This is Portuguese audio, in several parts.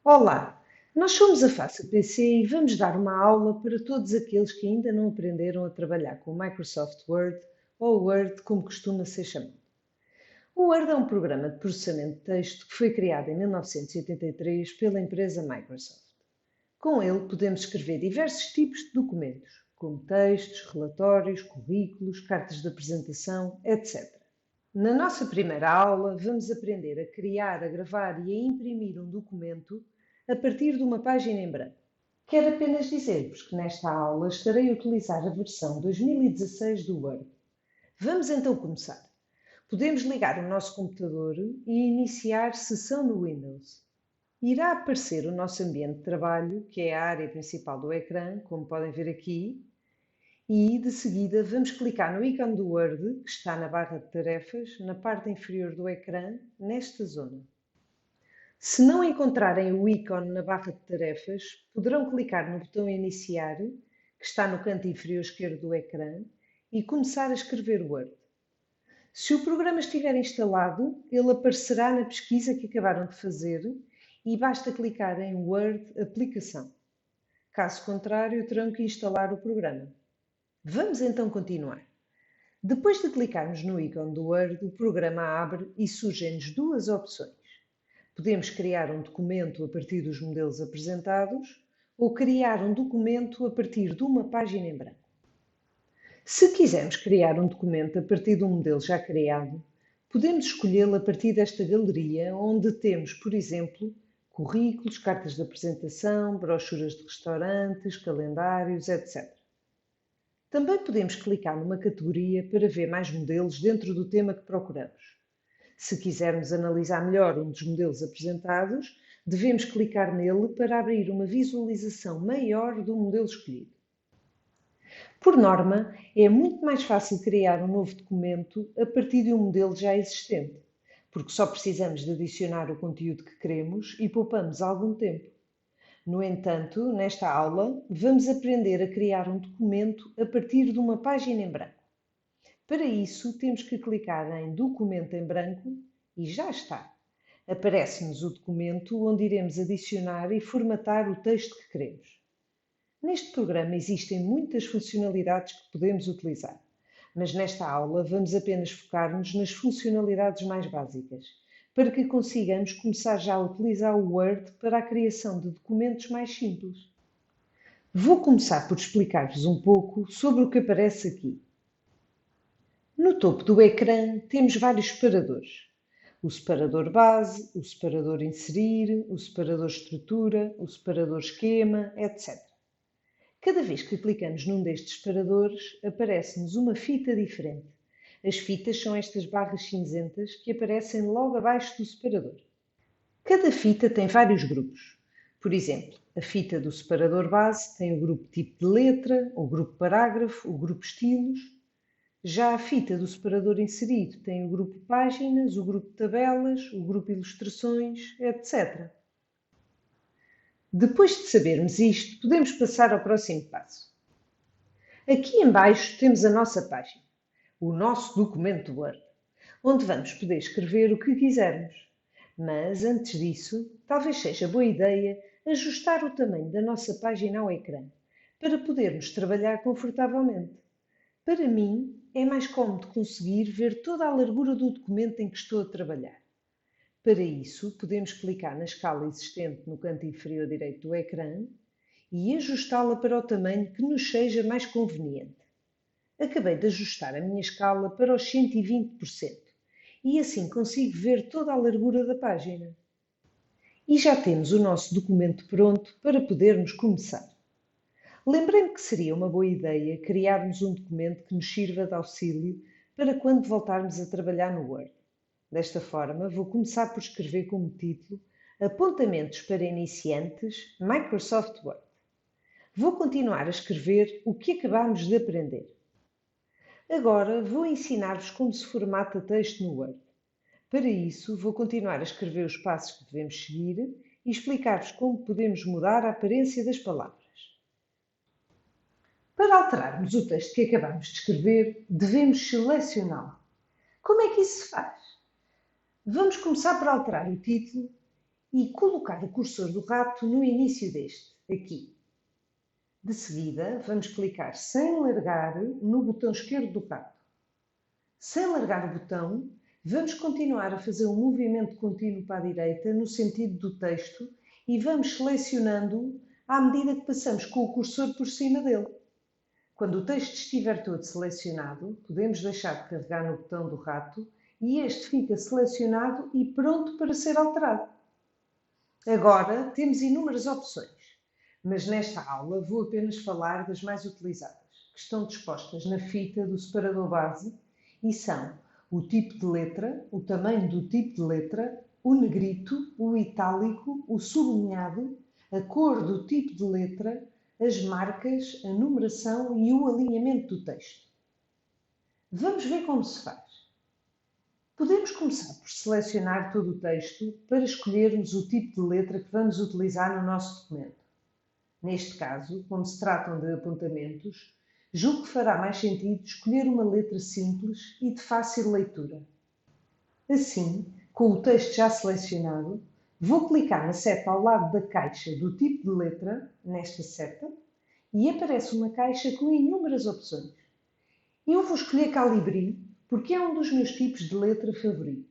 Olá, nós somos a Faça PC e vamos dar uma aula para todos aqueles que ainda não aprenderam a trabalhar com o Microsoft Word ou Word, como costuma ser chamado. O Word é um programa de processamento de texto que foi criado em 1983 pela empresa Microsoft. Com ele podemos escrever diversos tipos de documentos, como textos, relatórios, currículos, cartas de apresentação, etc. Na nossa primeira aula, vamos aprender a criar, a gravar e a imprimir um documento a partir de uma página em branco. Quero apenas dizer-vos que nesta aula estarei a utilizar a versão 2016 do Word. Vamos então começar. Podemos ligar o nosso computador e iniciar sessão no Windows. Irá aparecer o nosso ambiente de trabalho, que é a área principal do ecrã, como podem ver aqui, e, de seguida, vamos clicar no ícone do Word, que está na barra de tarefas, na parte inferior do ecrã, nesta zona. Se não encontrarem o ícone na barra de tarefas, poderão clicar no botão Iniciar, que está no canto inferior esquerdo do ecrã, e começar a escrever Word. Se o programa estiver instalado, ele aparecerá na pesquisa que acabaram de fazer e basta clicar em Word Aplicação. Caso contrário, terão que instalar o programa. Vamos então continuar. Depois de clicarmos no ícone do Word, o programa abre e surgem-nos duas opções. Podemos criar um documento a partir dos modelos apresentados ou criar um documento a partir de uma página em branco. Se quisermos criar um documento a partir de um modelo já criado, podemos escolhê-lo a partir desta galeria, onde temos, por exemplo, currículos, cartas de apresentação, brochuras de restaurantes, calendários, etc. Também podemos clicar numa categoria para ver mais modelos dentro do tema que procuramos. Se quisermos analisar melhor um dos modelos apresentados, devemos clicar nele para abrir uma visualização maior do modelo escolhido. Por norma, é muito mais fácil criar um novo documento a partir de um modelo já existente, porque só precisamos de adicionar o conteúdo que queremos e poupamos algum tempo. No entanto, nesta aula, vamos aprender a criar um documento a partir de uma página em branco. Para isso, temos que clicar em Documento em branco e já está. Aparece-nos o documento onde iremos adicionar e formatar o texto que queremos. Neste programa existem muitas funcionalidades que podemos utilizar, mas nesta aula vamos apenas focar-nos nas funcionalidades mais básicas, para que consigamos começar já a utilizar o Word para a criação de documentos mais simples. Vou começar por explicar-vos um pouco sobre o que aparece aqui. No topo do ecrã temos vários separadores. O separador base, o separador inserir, o separador estrutura, o separador esquema, etc. Cada vez que clicamos num destes separadores, aparece-nos uma fita diferente. As fitas são estas barras cinzentas que aparecem logo abaixo do separador. Cada fita tem vários grupos. Por exemplo, a fita do separador base tem o grupo tipo de letra, o grupo parágrafo, o grupo estilos. Já a fita do separador inserido tem o grupo páginas, o grupo tabelas, o grupo ilustrações, etc. Depois de sabermos isto, podemos passar ao próximo passo. Aqui embaixo temos a nossa página, o nosso documento Word, onde vamos poder escrever o que quisermos. Mas, antes disso, talvez seja boa ideia ajustar o tamanho da nossa página ao ecrã, para podermos trabalhar confortavelmente. Para mim, é mais cómodo conseguir ver toda a largura do documento em que estou a trabalhar. Para isso, podemos clicar na escala existente no canto inferior direito do ecrã e ajustá-la para o tamanho que nos seja mais conveniente. Acabei de ajustar a minha escala para os 120% e assim consigo ver toda a largura da página. E já temos o nosso documento pronto para podermos começar. Lembrei-me que seria uma boa ideia criarmos um documento que nos sirva de auxílio para quando voltarmos a trabalhar no Word. Desta forma, vou começar por escrever como título Apontamentos para iniciantes Microsoft Word. Vou continuar a escrever o que acabámos de aprender. Agora vou ensinar-vos como se formata texto no Word. Para isso, vou continuar a escrever os passos que devemos seguir e explicar-vos como podemos mudar a aparência das palavras. Para alterarmos o texto que acabamos de escrever, devemos selecioná-lo. Como é que isso se faz? Vamos começar por alterar o título e colocar o cursor do rato no início deste, aqui. De seguida, vamos clicar sem largar no botão esquerdo do rato. Sem largar o botão, vamos continuar a fazer um movimento contínuo para a direita no sentido do texto e vamos selecionando-o à medida que passamos com o cursor por cima dele. Quando o texto estiver todo selecionado, podemos deixar de carregar no botão do rato e este fica selecionado e pronto para ser alterado. Agora temos inúmeras opções, mas nesta aula vou apenas falar das mais utilizadas, que estão dispostas na fita do separador base e são o tipo de letra, o tamanho do tipo de letra, o negrito, o itálico, o sublinhado, a cor do tipo de letra, as marcas, a numeração e o alinhamento do texto. Vamos ver como se faz. Podemos começar por selecionar todo o texto para escolhermos o tipo de letra que vamos utilizar no nosso documento. Neste caso, como se tratam de apontamentos, julgo que fará mais sentido escolher uma letra simples e de fácil leitura. Assim, com o texto já selecionado, vou clicar na seta ao lado da caixa do tipo de letra, nesta seta, e aparece uma caixa com inúmeras opções. Eu vou escolher Calibri porque é um dos meus tipos de letra favorito.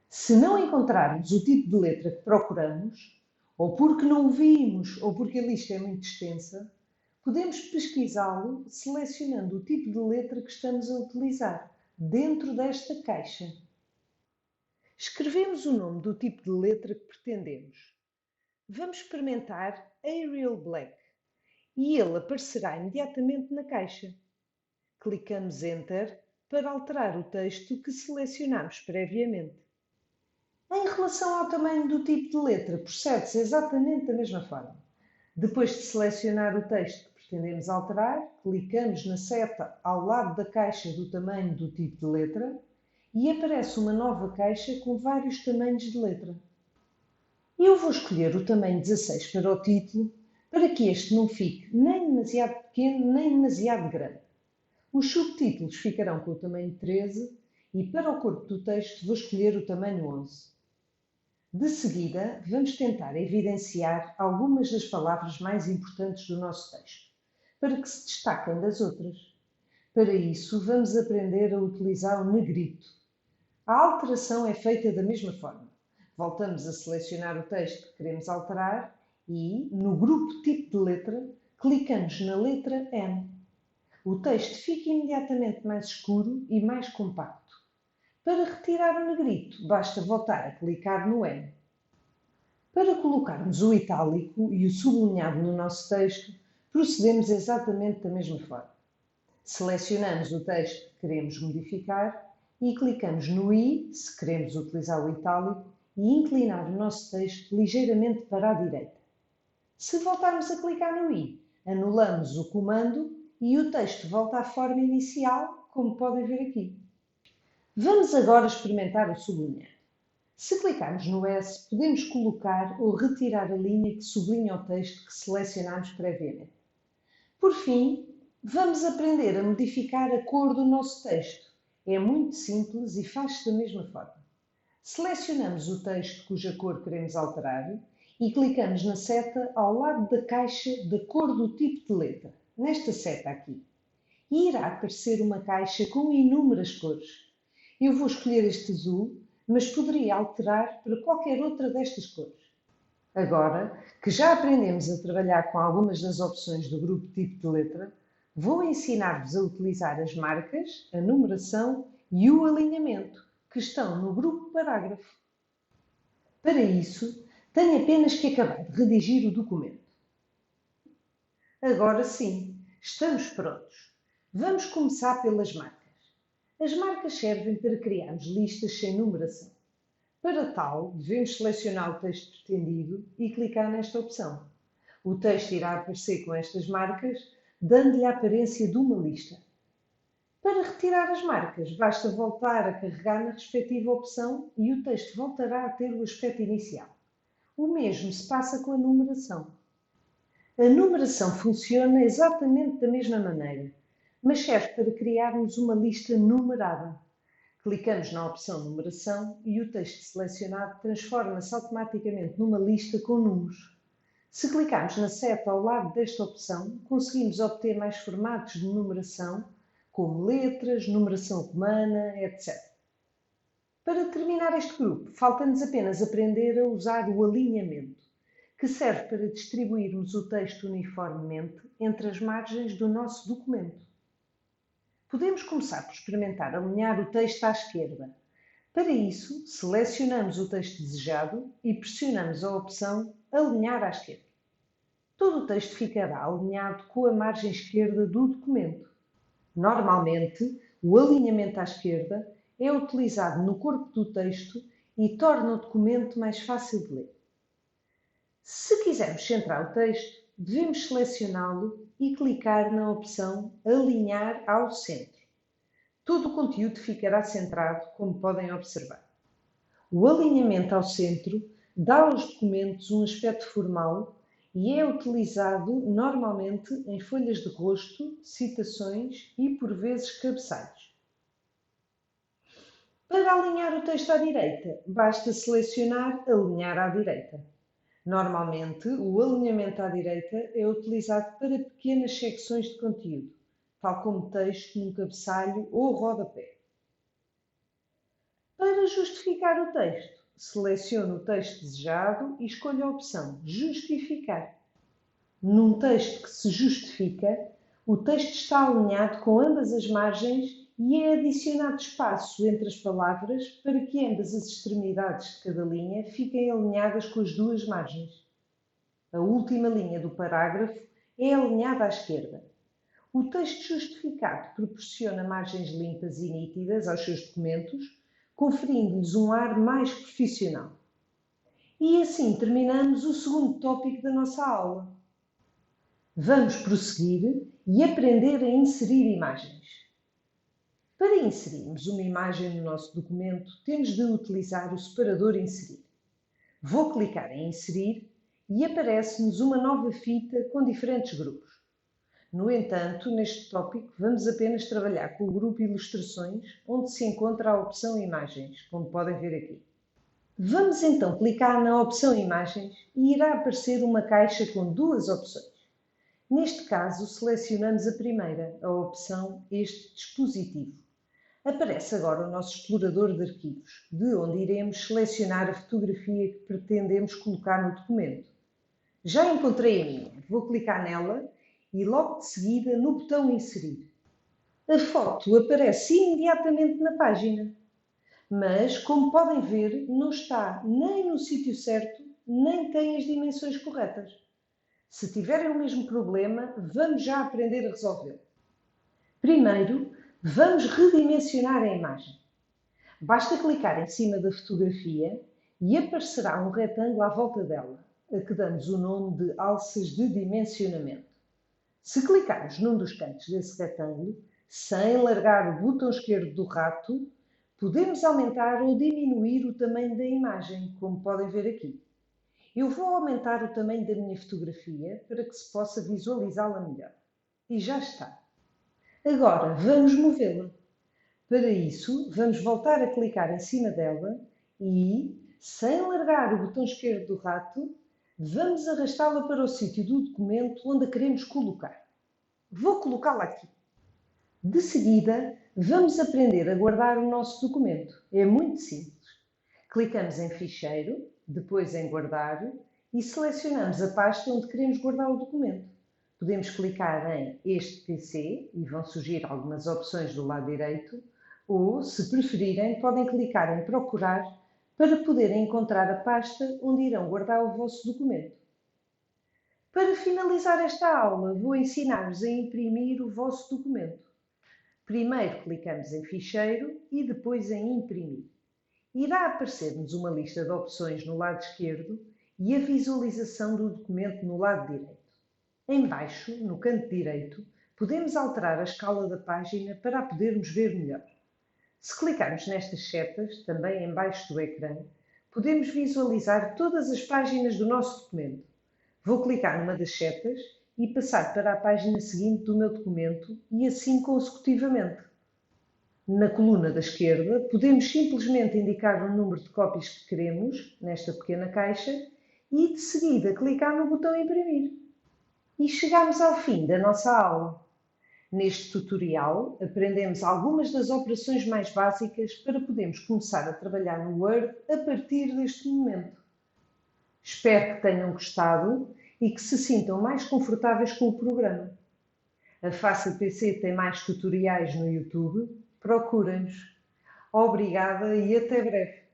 Se não encontrarmos o tipo de letra que procuramos, ou porque não o vimos, ou porque a lista é muito extensa, podemos pesquisá-lo selecionando o tipo de letra que estamos a utilizar dentro desta caixa. Escrevemos o nome do tipo de letra que pretendemos. Vamos experimentar Arial Black e ele aparecerá imediatamente na caixa. Clicamos Enter para alterar o texto que selecionamos previamente. Em relação ao tamanho do tipo de letra, procede-se exatamente da mesma forma. Depois de selecionar o texto que pretendemos alterar, clicamos na seta ao lado da caixa do tamanho do tipo de letra e aparece uma nova caixa com vários tamanhos de letra. Eu vou escolher o tamanho 16 para o título, para que este não fique nem demasiado pequeno nem demasiado grande. Os subtítulos ficarão com o tamanho 13 e para o corpo do texto vou escolher o tamanho 11. De seguida, vamos tentar evidenciar algumas das palavras mais importantes do nosso texto, para que se destaquem das outras. Para isso, vamos aprender a utilizar o negrito. A alteração é feita da mesma forma. Voltamos a selecionar o texto que queremos alterar e, no grupo tipo de letra, clicamos na letra N. O texto fica imediatamente mais escuro e mais compacto. Para retirar o negrito, basta voltar a clicar no N. Para colocarmos o itálico e o sublinhado no nosso texto, procedemos exatamente da mesma forma. Selecionamos o texto que queremos modificar e clicamos no I, se queremos utilizar o itálico, e inclinar o nosso texto ligeiramente para a direita. Se voltarmos a clicar no I, anulamos o comando e o texto volta à forma inicial, como podem ver aqui. Vamos agora experimentar o sublinhar. Se clicarmos no S, podemos colocar ou retirar a linha que sublinha o texto que selecionámos previamente. Por fim, vamos aprender a modificar a cor do nosso texto. É muito simples e faz-se da mesma forma. Selecionamos o texto cuja cor queremos alterar e clicamos na seta ao lado da caixa da cor do tipo de letra, nesta seta aqui. E irá aparecer uma caixa com inúmeras cores. Eu vou escolher este azul, mas poderia alterar para qualquer outra destas cores. Agora, que já aprendemos a trabalhar com algumas das opções do grupo tipo de letra, vou ensinar-vos a utilizar as marcas, a numeração e o alinhamento, que estão no grupo parágrafo. Para isso, tenho apenas que acabar de redigir o documento. Agora sim, estamos prontos. Vamos começar pelas marcas. As marcas servem para criarmos listas sem numeração. Para tal, devemos selecionar o texto pretendido e clicar nesta opção. O texto irá aparecer com estas marcas, dando-lhe a aparência de uma lista. Para retirar as marcas, basta voltar a carregar na respectiva opção e o texto voltará a ter o aspecto inicial. O mesmo se passa com a numeração. A numeração funciona exatamente da mesma maneira, mas serve para criarmos uma lista numerada. Clicamos na opção Numeração e o texto selecionado transforma-se automaticamente numa lista com números. Se clicarmos na seta ao lado desta opção, conseguimos obter mais formatos de numeração, como letras, numeração romana, etc. Para terminar este grupo, falta-nos apenas aprender a usar o alinhamento, que serve para distribuirmos o texto uniformemente entre as margens do nosso documento. Podemos começar por experimentar alinhar o texto à esquerda. Para isso, selecionamos o texto desejado e pressionamos a opção Alinhar à esquerda. Todo o texto ficará alinhado com a margem esquerda do documento. Normalmente, o alinhamento à esquerda é utilizado no corpo do texto e torna o documento mais fácil de ler. Se quisermos centrar o texto, devemos selecioná-lo e clicar na opção Alinhar ao centro. Todo o conteúdo ficará centrado, como podem observar. O alinhamento ao centro dá aos documentos um aspecto formal e é utilizado normalmente em folhas de rosto, citações e, por vezes, cabeçalhos. Para alinhar o texto à direita, basta selecionar Alinhar à direita. Normalmente, o alinhamento à direita é utilizado para pequenas secções de conteúdo, tal como texto num cabeçalho ou rodapé. Para justificar o texto, selecione o texto desejado e escolha a opção Justificar. Num texto que se justifica, o texto está alinhado com ambas as margens e é adicionado espaço entre as palavras para que ambas as extremidades de cada linha fiquem alinhadas com as duas margens. A última linha do parágrafo é alinhada à esquerda. O texto justificado proporciona margens limpas e nítidas aos seus documentos, conferindo-lhes um ar mais profissional. E assim terminamos o segundo tópico da nossa aula. Vamos prosseguir e aprender a inserir imagens. Para inserirmos uma imagem no nosso documento, temos de utilizar o separador Inserir. Vou clicar em Inserir e aparece-nos uma nova fita com diferentes grupos. No entanto, neste tópico, vamos apenas trabalhar com o grupo Ilustrações, onde se encontra a opção Imagens, como podem ver aqui. Vamos então clicar na opção Imagens e irá aparecer uma caixa com duas opções. Neste caso, selecionamos a primeira, a opção Este dispositivo. Aparece agora o nosso explorador de arquivos, de onde iremos selecionar a fotografia que pretendemos colocar no documento. Já encontrei a minha, vou clicar nela e logo de seguida no botão Inserir. A foto aparece imediatamente na página, mas, como podem ver, não está nem no sítio certo, nem tem as dimensões corretas. Se tiverem o mesmo problema, vamos já aprender a resolvê-lo. Primeiro, vamos redimensionar a imagem. Basta clicar em cima da fotografia e aparecerá um retângulo à volta dela, a que damos o nome de alças de dimensionamento. Se clicarmos num dos cantos desse retângulo, sem largar o botão esquerdo do rato, podemos aumentar ou diminuir o tamanho da imagem, como podem ver aqui. Eu vou aumentar o tamanho da minha fotografia para que se possa visualizá-la melhor. E já está. Agora, vamos movê-la. Para isso, vamos voltar a clicar em cima dela e, sem largar o botão esquerdo do rato, vamos arrastá-la para o sítio do documento onde a queremos colocar. Vou colocá-la aqui. De seguida, vamos aprender a guardar o nosso documento. É muito simples. Clicamos em Ficheiro, depois em Guardar e selecionamos a pasta onde queremos guardar o documento. Podemos clicar em Este PC e vão surgir algumas opções do lado direito, ou, se preferirem, podem clicar em Procurar para poderem encontrar a pasta onde irão guardar o vosso documento. Para finalizar esta aula, vou ensinar-vos a imprimir o vosso documento. Primeiro clicamos em Ficheiro e depois em Imprimir. Irá aparecer-nos uma lista de opções no lado esquerdo e a visualização do documento no lado direito. Em baixo, no canto direito, podemos alterar a escala da página para a podermos ver melhor. Se clicarmos nestas setas, também em baixo do ecrã, podemos visualizar todas as páginas do nosso documento. Vou clicar numa das setas e passar para a página seguinte do meu documento e assim consecutivamente. Na coluna da esquerda, podemos simplesmente indicar o número de cópias que queremos nesta pequena caixa e, de seguida, clicar no botão imprimir. E chegamos ao fim da nossa aula. Neste tutorial, aprendemos algumas das operações mais básicas para podermos começar a trabalhar no Word a partir deste momento. Espero que tenham gostado e que se sintam mais confortáveis com o programa. A Fácil PC tem mais tutoriais no YouTube. Procurem-nos. Obrigada e até breve.